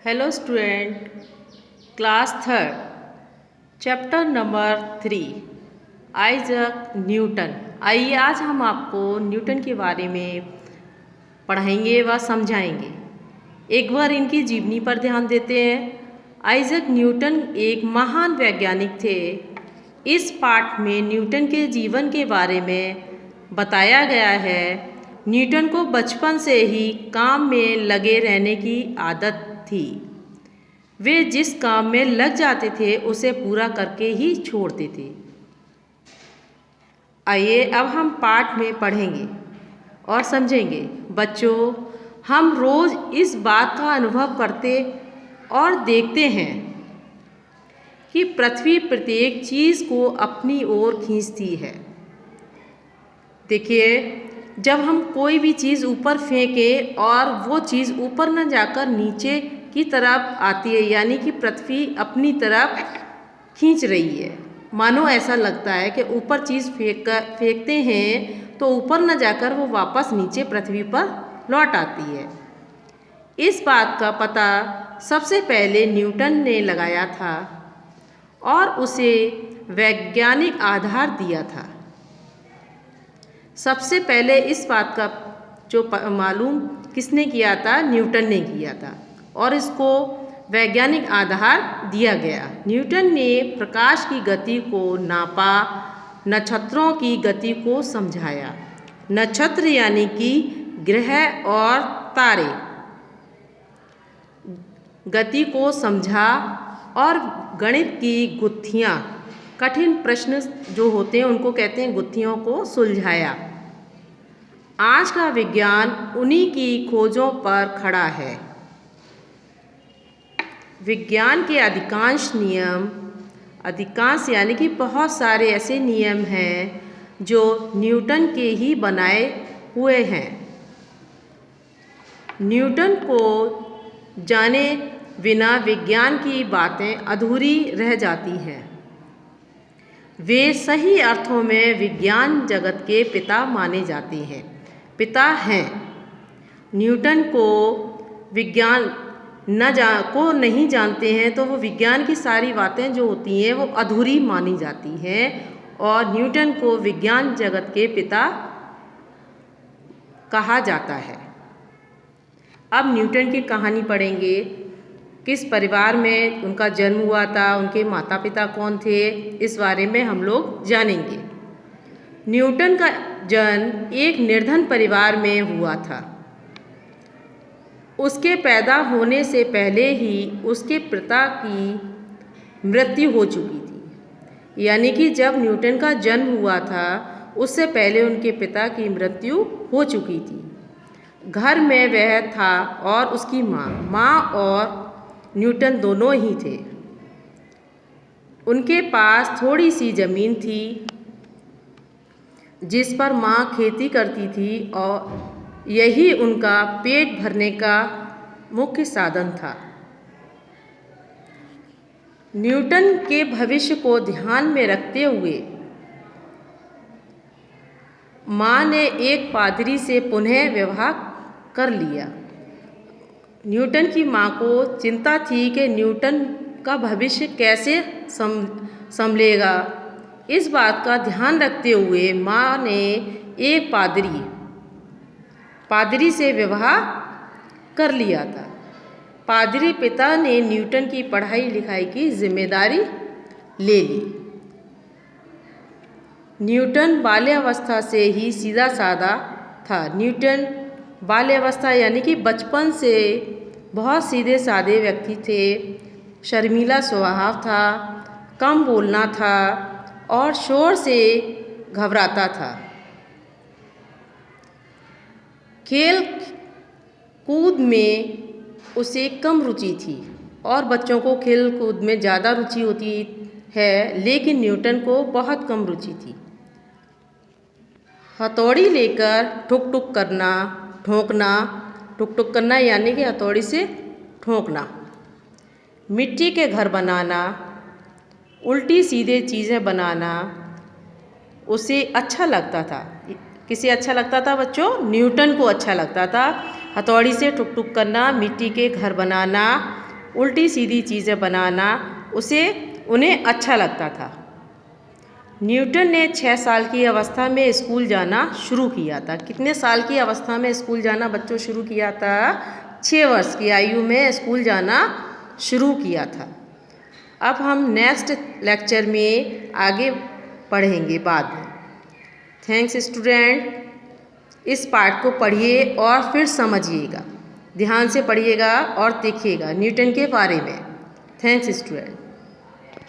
Hello student, class third, chapter number 3, Isaac Newton. आइए आज हम आपको न्यूटन के बारे में पढ़ाएंगे व समझाएंगे। एक बार इनकी जीवनी पर ध्यान देते हैं। आइजैक न्यूटन एक महान वैज्ञानिक थे। इस पाठ में न्यूटन के जीवन के बारे में बताया गया है। न्यूटन को बचपन से ही काम में लगे रहने की आदत थी। वे जिस काम में लग जाते थे उसे पूरा करके ही छोड़ते थे। आइए अब हम पाठ में पढ़ेंगे और समझेंगे। बच्चों, हम रोज़ इस बात का अनुभव करते और देखते हैं कि पृथ्वी प्रत्येक चीज़ को अपनी ओर खींचती है। देखिए, जब हम कोई भी चीज़ ऊपर फेंकें और वो चीज़ ऊपर न जाकर नीचे की तरफ आती है, यानी कि पृथ्वी अपनी तरफ खींच रही है। मानो ऐसा लगता है कि ऊपर चीज़ फेंकते हैं तो ऊपर न जाकर वो वापस नीचे पृथ्वी पर लौट आती है। इस बात का पता सबसे पहले न्यूटन ने लगाया था और उसे वैज्ञानिक आधार दिया था। सबसे पहले इस बात का जो मालूम किसने किया था? न्यूटन ने किया था और इसको वैज्ञानिक आधार दिया गया। न्यूटन ने प्रकाश की गति को नापा, नक्षत्रों की गति को समझाया। नक्षत्र यानी कि ग्रह और तारे गति को समझा और गणित की गुत्थियाँ, कठिन प्रश्न जो होते हैं उनको कहते हैं गुत्थियों को सुलझाया। आज का विज्ञान उन्हीं की खोजों पर खड़ा है। विज्ञान के अधिकांश यानी कि बहुत सारे ऐसे नियम हैं जो न्यूटन के ही बनाए हुए हैं। न्यूटन को जाने बिना विज्ञान की बातें अधूरी रह जाती हैं। वे सही अर्थों में विज्ञान जगत के पिता माने जाते हैं, पिता हैं। न्यूटन को विज्ञान को नहीं जानते हैं तो वो विज्ञान की सारी बातें जो होती हैं वो अधूरी मानी जाती हैं और न्यूटन को विज्ञान जगत के पिता कहा जाता है। अब न्यूटन की कहानी पढ़ेंगे। किस परिवार में उनका जन्म हुआ था, उनके माता पिता कौन थे, इस बारे में हम लोग जानेंगे। न्यूटन का जन्म एक निर्धन परिवार में हुआ था। उसके पैदा होने से पहले ही उसके पिता की मृत्यु हो चुकी थी, यानी कि जब न्यूटन का जन्म हुआ था उससे पहले उनके पिता की मृत्यु हो चुकी थी। घर में वह था और उसकी माँ और न्यूटन दोनों ही थे। उनके पास थोड़ी सी ज़मीन थी जिस पर माँ खेती करती थी और यही उनका पेट भरने का मुख्य साधन था। न्यूटन के भविष्य को ध्यान में रखते हुए माँ ने एक पादरी से पुनः विवाह कर लिया। न्यूटन की माँ को चिंता थी कि न्यूटन का भविष्य कैसे संभलेगा। इस बात का ध्यान रखते हुए माँ ने एक पादरी से विवाह कर लिया था। पादरी पिता ने न्यूटन की पढ़ाई लिखाई की जिम्मेदारी ले ली। न्यूटन बाल्यावस्था से ही सीधा साधा था। न्यूटन बाल्यावस्था यानी कि बचपन से बहुत सीधे साधे व्यक्ति थे। शर्मीला स्वभाव था, कम बोलना था और शोर से घबराता था। खेल कूद में उसे कम रुचि थी और बच्चों को खेल कूद में ज़्यादा रुचि होती है, लेकिन न्यूटन को बहुत कम रुचि थी। हथौड़ी लेकर ठुक-ठुक करना, ठोंकना, ठुक-ठुक करना यानी कि हथौड़ी से ठोंकना, मिट्टी के घर बनाना, उल्टी सीधे चीज़ें बनाना उसे अच्छा लगता था। किसे अच्छा लगता था बच्चों? न्यूटन को अच्छा लगता था। हथौड़ी से ठुक-ठुक करना, मिट्टी के घर बनाना उल्टी सीधी चीज़ें बनाना उन्हें अच्छा लगता था। न्यूटन ने 6 साल की अवस्था में स्कूल जाना शुरू किया था। कितने साल की अवस्था में स्कूल जाना बच्चों शुरू किया था? 6 वर्ष की आयु में स्कूल जाना शुरू किया था। अब हम नेक्स्ट लेक्चर में आगे पढ़ेंगे बाद में। Thanks student. इस पाठ को पढ़िए और फिर समझिएगा, ध्यान से पढ़िएगा और देखिएगा न्यूटन के बारे में। Thanks student.